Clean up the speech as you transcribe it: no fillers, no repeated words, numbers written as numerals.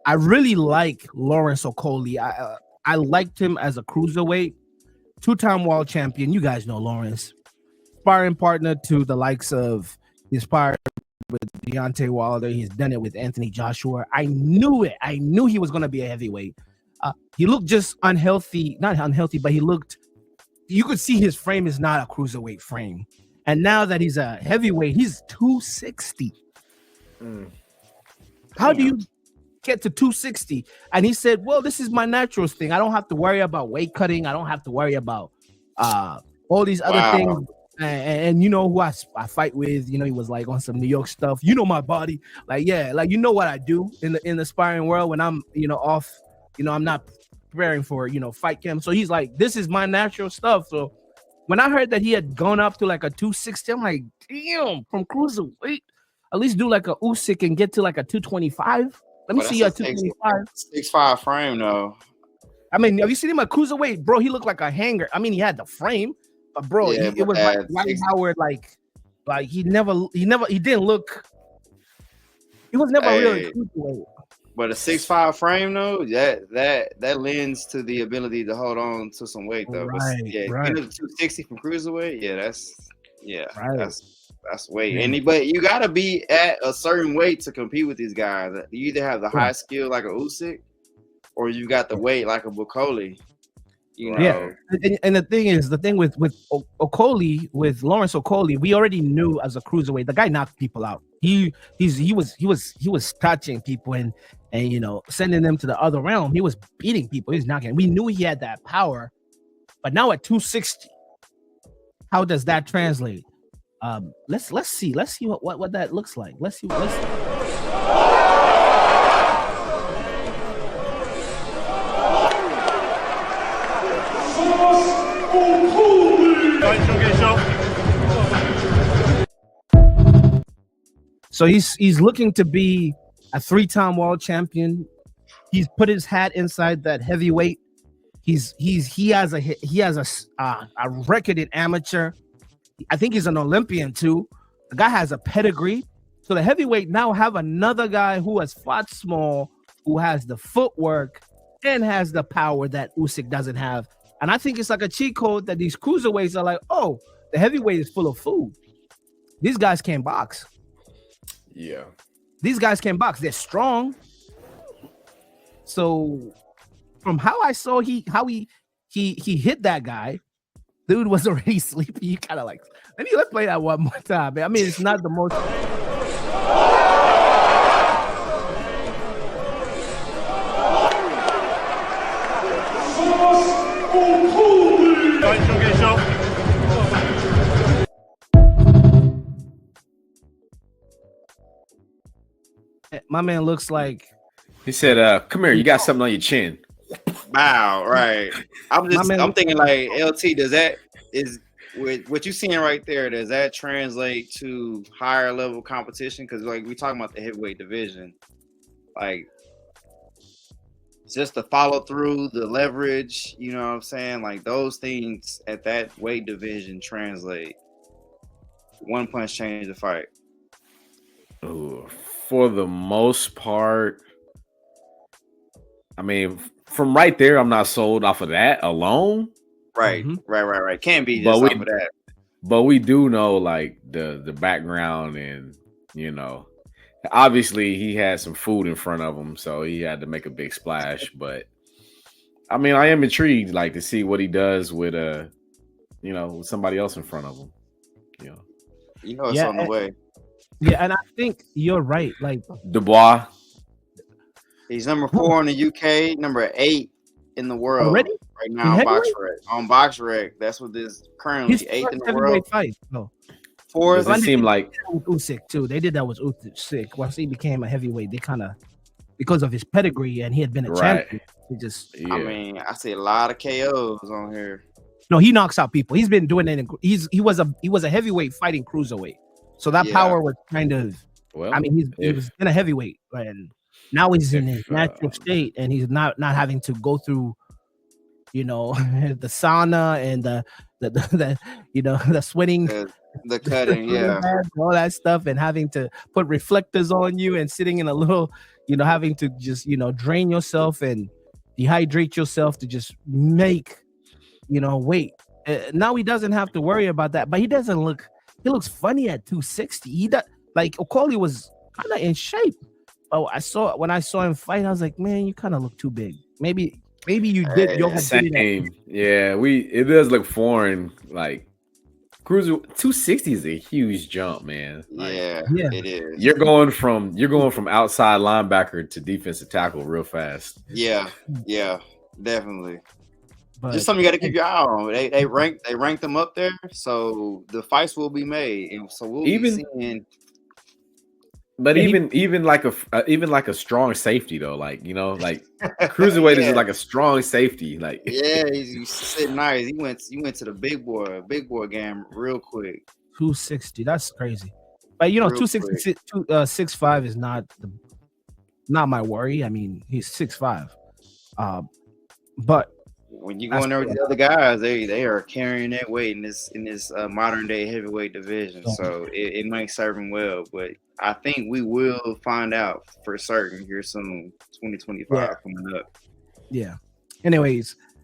I really like Lawrence Okolie. I liked him as a cruiserweight, two-time world champion. You guys know Lawrence, sparring partner to the likes of his sparred with Deontay Wilder. He's done it with Anthony Joshua. I knew it. I knew he was going to be a heavyweight. He looked just unhealthy, not unhealthy, but he looked. You could see his frame is not a cruiserweight frame. And now that he's a heavyweight, he's 260. How do you get to 260? And he said, well, this is my natural thing. I don't have to worry about weight cutting. I don't have to worry about all these other things. And you know who I fight with, you know, he was like on some New York stuff. You know my body. Like, yeah, like, you know what I do in the sparring world when I'm, you know, off, you know, I'm not preparing for, you know, fight camp. So he's like, this is my natural stuff. So when I heard that he had gone up to like a 260, I'm like, damn, from cruiserweight, at least do like a Usyk and get to like a 225. Let me see you at 225. 6'5" frame though. I mean, have you seen him at cruiserweight, bro? He looked like a hanger. I mean, he had the frame, but bro, it was like White Howard, like he didn't look. He was never really cruiserweight. But a 6'5" frame though, that lends to the ability to hold on to some weight though. Right, right. 260 from cruiserweight, that's weight. But you gotta be at a certain weight to compete with these guys. You either have the high skill like a Usyk, or you got the weight like a Okolie. You know? Yeah, and the thing with Okolie, with Lawrence Okolie, we already knew as a cruiserweight, the guy knocked people out. He was touching people and you know, sending them to the other realm. He was beating people. He was knocking. We knew he had that power, but now at 260, how does that translate? Let's see what that looks like. Let's see. So he's looking to be a 3-time world champion. He's put his hat inside that heavyweight. He has a record in amateur. I think he's an Olympian too. The guy has a pedigree. So the heavyweight now have another guy who has fought small, who has the footwork and has the power that Usyk doesn't have. And I think it's like a cheat code that these cruiserweights are like, oh, the heavyweight is full of food. These guys can't box. Yeah. These guys can box. They're strong. So from how I saw he hit that guy, dude was already sleepy. You kind of like, let's play that one more time. I mean, it's not the most. My man looks like he said, "Come here, you got something on your chin." Wow, right. I'm thinking like LT. Is with what you're seeing right there? Does that translate to higher level competition? Because like we talking about the heavyweight division, like just the follow through, the leverage. You know what I'm saying? Like those things at that weight division translate. One punch change the fight. Ooh. For the most part, I mean, from right there, I'm not sold off of that alone. Right, right. Can't be just off of that. But we do know like the background, and you know, obviously he had some food in front of him, so he had to make a big splash. But I mean, I am intrigued, like to see what he does with with somebody else in front of him. It's on the way. Yeah, and I think you're right. Like Dubois, he's number 4 in the UK, number 8 in the world already right now on BoxRec. That's what this currently 8th in the world. Fight. No. 4th. Does it seem like Usyk too? They did that with Usyk. Once he became a heavyweight, they kind of because of his pedigree and he had been a champion. He just, I mean, I see a lot of KOs on here. No, he knocks out people. He's been doing it. He was a heavyweight fighting cruiserweight. So that power was kind of, I mean, he was in a heavyweight, and now he's in his natural state, and he's not having to go through, the sauna and the sweating, the cutting, all that stuff, and having to put reflectors on you and sitting in a little, having to just drain yourself and dehydrate yourself to just make weight. Now he doesn't have to worry about that, but he doesn't look. He looks funny at 260. He does like Okolie was kind of in shape. Oh, when I saw him fight, I was like, man, you kind of look too big. Maybe you did yoga. Same. Yeah, it does look foreign. Like cruiser 260 is a huge jump, man. Like, yeah, it is. You're going from outside linebacker to defensive tackle real fast. Yeah, definitely. But just something you got to keep your eye on. They rank them up there, so the fights will be made, and so we'll be seeing. But even like a strong safety though, like cruiserweight is like a strong safety. Like he's sitting nice. He went to the big boy game real quick. 260, that's crazy. But 260, 6'5" is not my worry. I mean, he's 6'5", but when you go in there with the other guys, they are carrying that weight in this modern day heavyweight division. So it might serve them well, but I think we will find out for certain here soon. 2025 coming up. Yeah. Anyways,